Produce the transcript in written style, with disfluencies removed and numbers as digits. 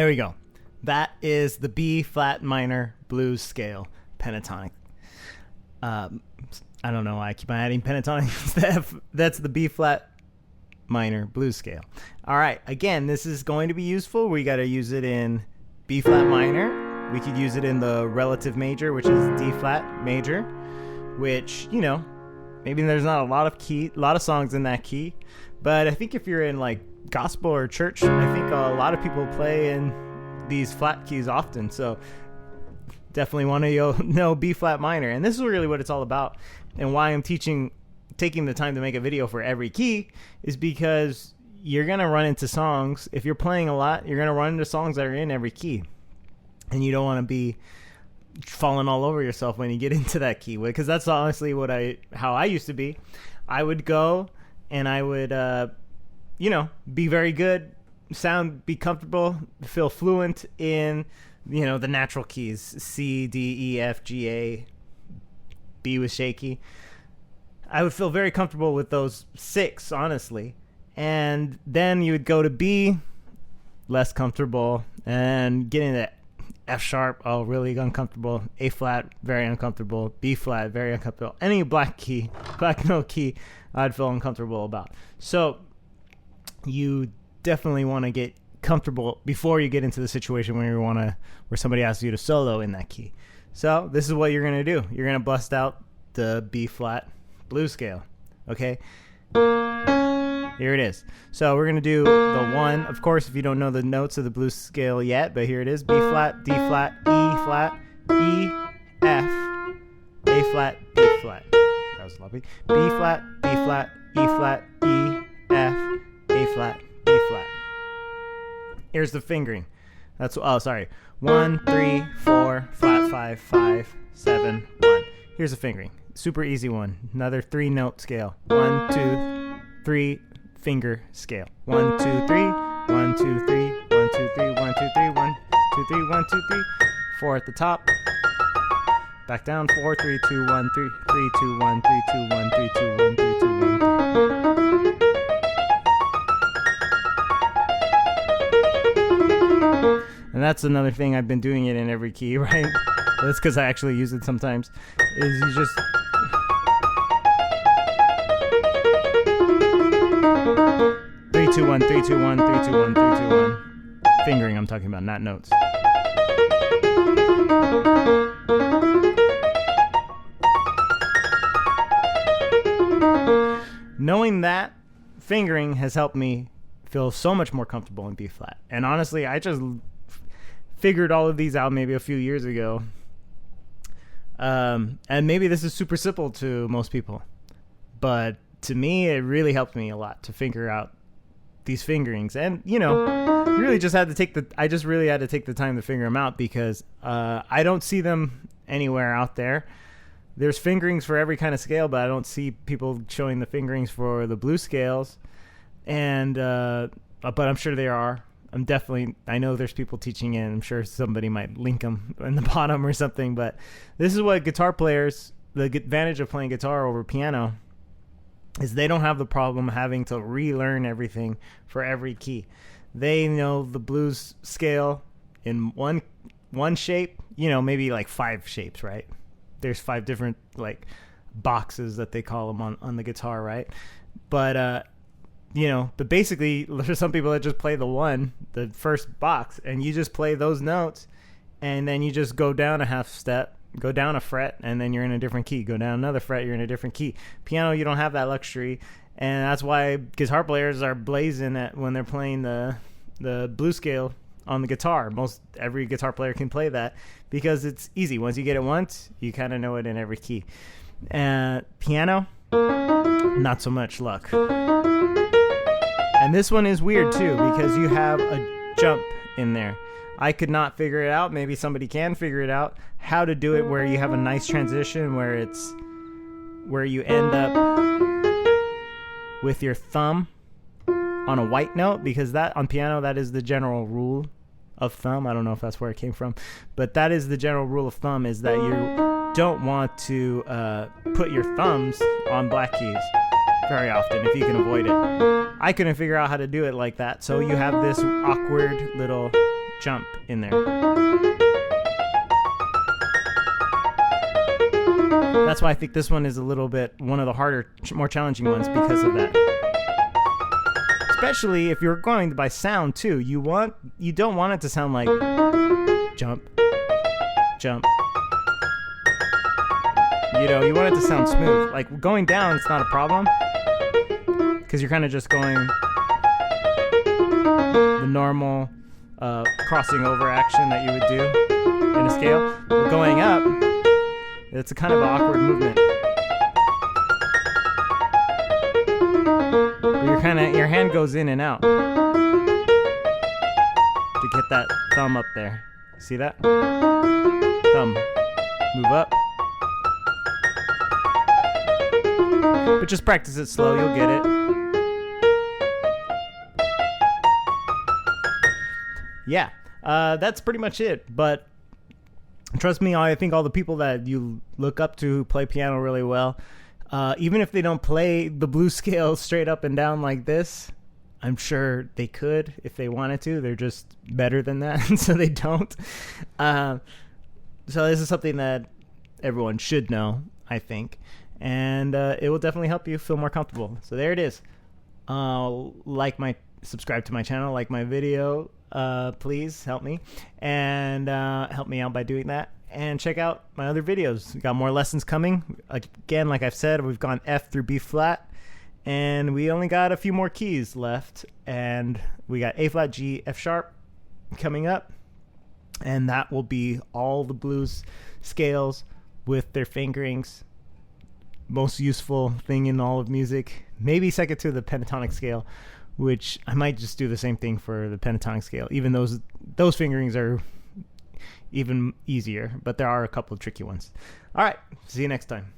There we go. That is the B flat minor blues scale pentatonic. I don't know why I keep on adding pentatonic instead. That's the B flat minor blues scale. All right. Again, this is going to be useful. We got to use it in B flat minor. We could use it in the relative major, which is D flat major, which, you know, maybe there's not a lot of songs in that key. But I think if you're in like gospel or church, I think a lot of people play in these flat keys often. So definitely want to know B flat minor. And this is really what it's all about. And why I'm taking the time to make a video for every key is because you're going to run into songs. If you're playing a lot, you're going to run into songs that are in every key. And you don't want to be falling all over yourself when you get into that key. Because that's honestly how I used to be. I would go and I would, be very good, be comfortable, feel fluent in, the natural keys, C, D, E, F, G, A. B was shaky. I would feel very comfortable with those 6, honestly. And then you would go to B, less comfortable, and get into F sharp, really uncomfortable. A flat, very uncomfortable. B flat, very uncomfortable. Any black note key, I'd feel uncomfortable about. So you definitely want to get comfortable before you get into the situation where somebody asks you to solo in that key. So this is what you're going to do. You're going to bust out the B flat blues scale. Okay? Here it is. So we're going to do the 1. Of course, if you don't know the notes of the blues scale yet, but here it is. B flat, D flat, E flat, E, F, A flat, B flat. That was lovely. B flat, B flat, E flat, E, F, A flat, B flat. Here's the fingering. 1, 3, 4, flat 5, 5, 7, 1. Here's the fingering. Super easy one. Another 3-note scale. 1, 2, 3 finger scale. 1, 2, 3, 1, 2, 3, 1, 2, 3, 1, 2, 3, 1, 2, 3, 1, 2, 3. 4 at the top. Back down. 4, 3, 2, 1, 3, 3, 2, 1, 3, 2, 1, 3, 2, 1, 3, 2, 1, 3. And that's another thing I've been doing it in every key, right? That's because I actually use it sometimes. Is you just 3, 2, 1, 3, 2, 1, 3, 2, 1, 3, 2, 1. Fingering I'm talking about, not notes. Knowing that fingering has helped me feel so much more comfortable in B flat. And honestly, I just figured all of these out maybe a few years ago. And maybe this is super simple to most people, but to me, it really helped me a lot to figure out these fingerings. And, you really just had to take the time to figure them out because I don't see them anywhere out there. There's fingerings for every kind of scale, but I don't see people showing the fingerings for the blues scales. And, but I'm sure there are. I know there's people teaching it. I'm sure somebody might link them in the bottom or something, but this is what guitar players, the advantage of playing guitar over piano is they don't have the problem having to relearn everything for every key. They know the blues scale in one shape, maybe like 5 shapes, right? There's 5 different like boxes that they call them on the guitar, right? But, but basically there's some people that just play the first box, and you just play those notes, and then you just go down a half step, go down a fret, and then you're in a different key. Go down another fret, you're in a different key. Piano, you don't have that luxury, and that's why guitar players are blazing at when they're playing the blues scale on the guitar. Every guitar player can play that because it's easy. Once you get it once, you kind of know it in every key. Piano, not so much luck. And this one is weird too because you have a jump in there. I could not figure it out. Maybe somebody can figure it out how to do it where you have a nice transition where you end up with your thumb on a white note, because that on piano, that is the general rule of thumb. I don't know if that's where it came from, but that is the general rule of thumb, is that you don't want to put your thumbs on black keys very often if you can avoid it. I couldn't figure out how to do it like that, so you have this awkward little jump in there. That's why I think this one is a little bit one of the harder, more challenging ones because of that. Especially if you're going by sound too. You don't want it to sound like jump, jump. You know, you want it to sound smooth. Like going down, it's not a problem because you're kind of just going the normal crossing over action that you would do in a scale. But going up, it's a kind of an awkward movement. Your hand goes in and out to get that thumb up there. See that? Thumb. Move up. But just practice it slow, you'll get it. Yeah, that's pretty much it. But trust me, I think all the people that you look up to who play piano really well, even if they don't play the blues scale straight up and down like this, I'm sure they could if they wanted to. They're just better than that, so they don't. So this is something that everyone should know, I think. And it will definitely help you feel more comfortable. So there it is. Subscribe to my channel, like my video. Please help me. And help me out by doing that. And check out my other videos. We got more lessons coming. Again, like I've said, we've gone F through B flat. And we only got a few more keys left. And we got A flat, G, F sharp coming up. And that will be all the blues scales with their fingerings. Most useful thing in all of music. Maybe second to the pentatonic scale, which I might just do the same thing for the pentatonic scale. Even those fingerings are even easier, but there are a couple of tricky ones. All right, see you next time.